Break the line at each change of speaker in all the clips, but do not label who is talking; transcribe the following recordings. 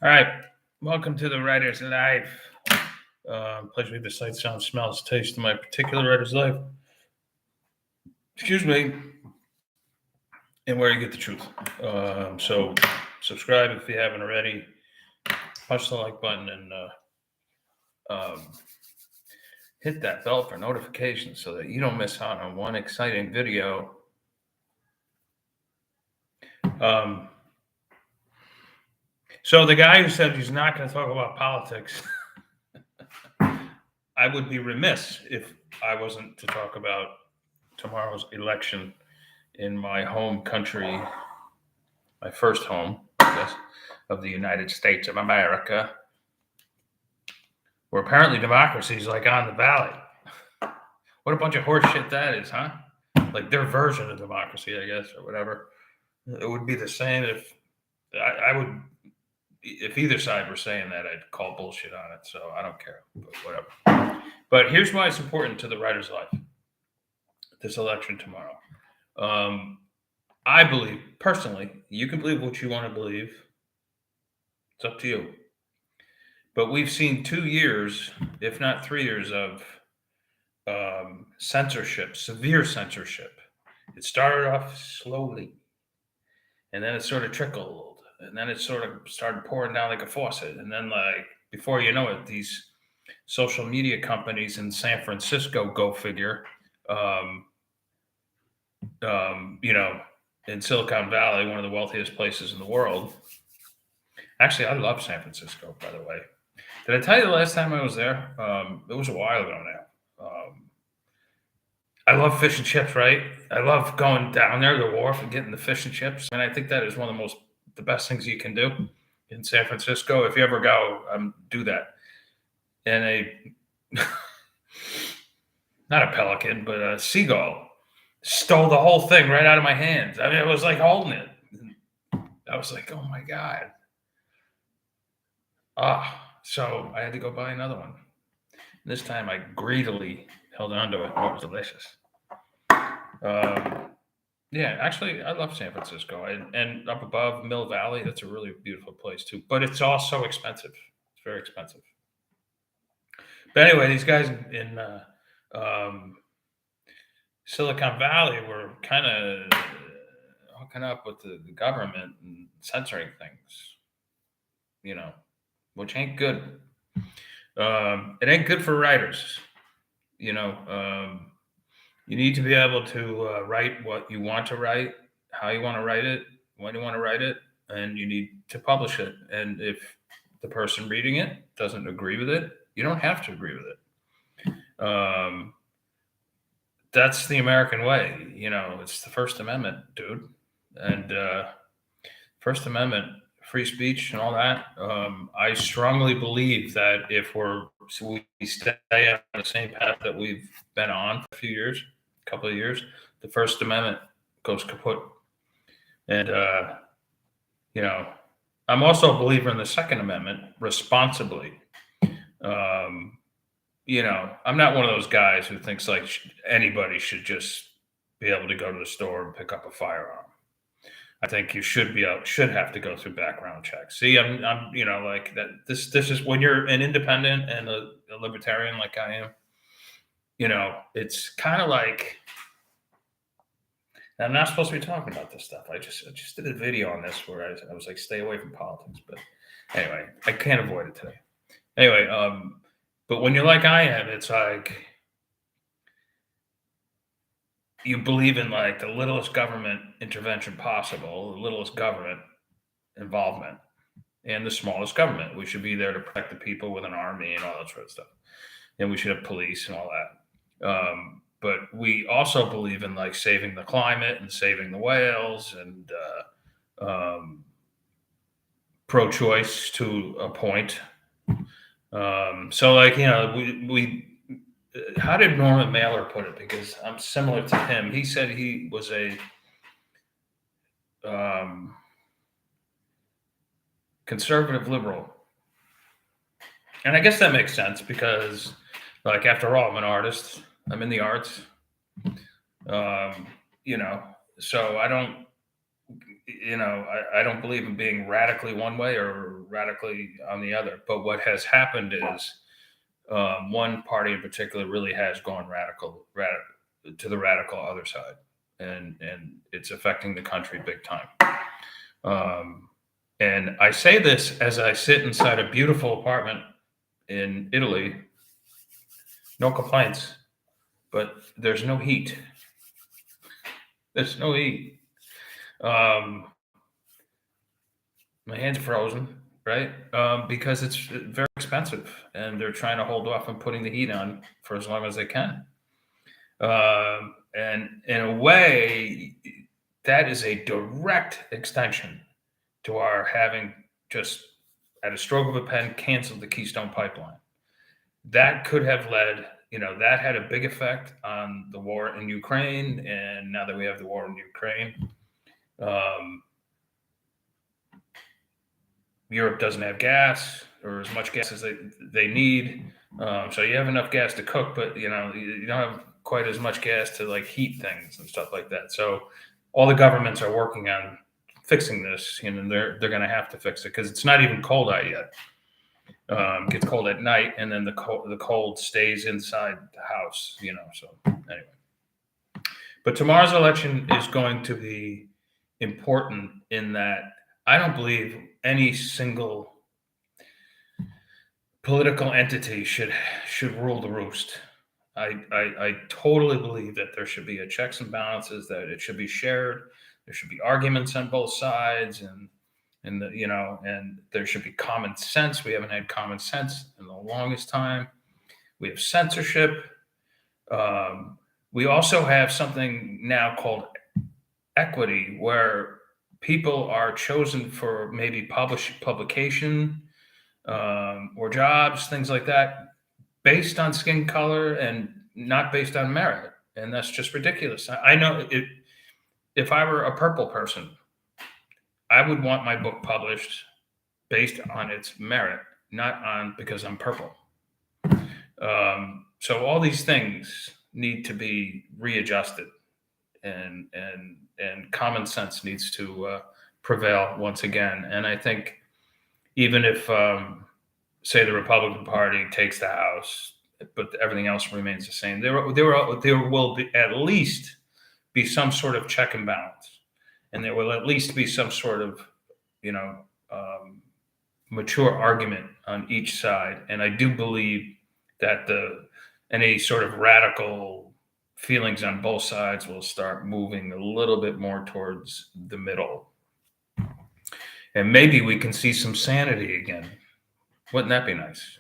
All right, welcome to the Writer's Life. Pleasure with the sight, sound, smells, taste of my particular writer's life. Excuse me, and where you get the truth. So subscribe if you haven't already. Punch the like button and um, hit that bell for notifications so that you don't miss out on one exciting video. So the guy who said he's not going to talk about politics, I would be remiss if I wasn't to talk about tomorrow's election in my home country, my first home, I guess, of the United States of America, where apparently democracy is like on the ballot. What a bunch of horse shit that is, huh? Like their version of democracy, I guess, or whatever. It would be the same if I would, if either side were saying that, I'd call bullshit on it. So I don't care, but whatever. But here's why it's important to the writer's life, this election tomorrow. I believe, personally, you can believe what you want to believe. It's up to you. But we've seen 2 years, if not 3 years, of censorship, severe censorship. It started off slowly, and then it sort of trickled, and then it sort of started pouring down like a faucet. And then, like, before you know it, these social media companies in San Francisco, go figure, in Silicon Valley, one of the wealthiest places in the world. Actually, I love San Francisco, by the way. Did I tell you the last time I was there? It was a while ago now. I love fish and chips, right? I love going down there to the wharf and getting the fish and chips. And I think that is one of the best things you can do in San Francisco. If you ever go, do that. And not a pelican, but a seagull stole the whole thing right out of my hands. I mean, it was like holding it. I was like, oh my God. So I had to go buy another one. This time I greedily held on to it. It was delicious. Yeah, actually, I love San Francisco. And up above Mill Valley, that's a really beautiful place too. But it's also expensive. It's very expensive. But anyway, these guys in Silicon Valley were kind of hooking up with the government and censoring things, which ain't good. It ain't good for writers. You need to be able to write what you want to write, how you want to write it, when you want to write it, and you need to publish it. And if the person reading it doesn't agree with it, you don't have to agree with it. That's the American way. It's the First Amendment, dude. And First Amendment, free speech and all that. I strongly believe that if we stay on the same path that we've been on for a couple of years, the First Amendment goes kaput. And, I'm also a believer in the Second Amendment responsibly. I'm not one of those guys who thinks like anybody should just be able to go to the store and pick up a firearm. I think you should have to go through background checks. See, I'm like that. This is when you're an independent and a libertarian like I am. It's kind of like I'm not supposed to be talking about this stuff. I just did a video on this where I was like, stay away from politics. But anyway, I can't avoid it today. Anyway, but when you're like I am, it's like you believe in like the littlest government intervention possible, the littlest government involvement, and the smallest government. We should be there to protect the people with an army and all that sort of stuff. And we should have police and all that. But we also believe in like saving the climate and saving the whales and pro-choice to a point. So like, we how did Norman Mailer put it? Because I'm similar to him. He said he was a conservative liberal. And I guess that makes sense because, like, after all, I'm an artist. I'm in the arts. So I don't I don't believe in being radically one way or radically on the other. But what has happened is one party in particular really has gone to the radical other side, and it's affecting the country big time. Um, and I say this as I sit inside a beautiful apartment in Italy. No complaints, but there's no heat. There's no heat. Um, my hands frozen, right? Because it's very expensive, and they're trying to hold off on putting the heat on for as long as they can. And in a way, that is a direct extension to our having just at a stroke of a pen canceled the Keystone Pipeline. That could have led, that had a big effect on the war in Ukraine. And now that we have the war in Ukraine, um, Europe doesn't have gas or as much gas as they need. So you have enough gas to cook, but you don't have quite as much gas to like heat things and stuff like that. So all the governments are working on fixing this, and they're going to have to fix it because it's not even cold out yet. Gets cold at night, and then the cold stays inside the house. So anyway, but tomorrow's election is going to be important in that I don't believe any single political entity should rule the roost. I totally believe that there should be a checks and balances, that it should be shared. There should be arguments on both sides, and there should be common sense. We haven't had common sense in the longest time. We have censorship. We also have something now called equity, where people are chosen for maybe publication or jobs, things like that, based on skin color and not based on merit. And that's just ridiculous. I know if I were a purple person, I would want my book published based on its merit, not on because I'm purple. So all these things need to be readjusted, and common sense needs to prevail once again. And I think even if, say, the Republican Party takes the House, but everything else remains the same, there will be at least be some sort of check and balance, and there will at least be some sort of mature argument on each side. And I do believe that any sort of radical feelings on both sides will start moving a little bit more towards the middle. And maybe we can see some sanity again. Wouldn't that be nice?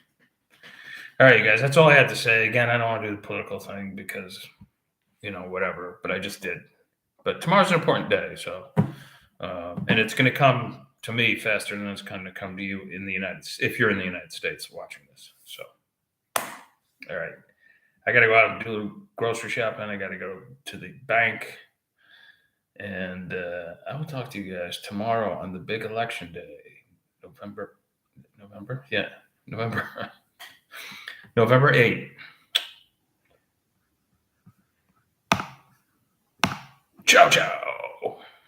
All right, you guys, that's all I had to say. Again, I don't want to do the political thing because, whatever, but I just did. But tomorrow's an important day, so, and it's going to come to me faster than it's going to come to you if you're in the United States watching this. So, all right. I got to go out and do grocery shopping. I got to go to the bank. And I will talk to you guys tomorrow on the big election day, November? Yeah, November 8th. Ciao, ciao.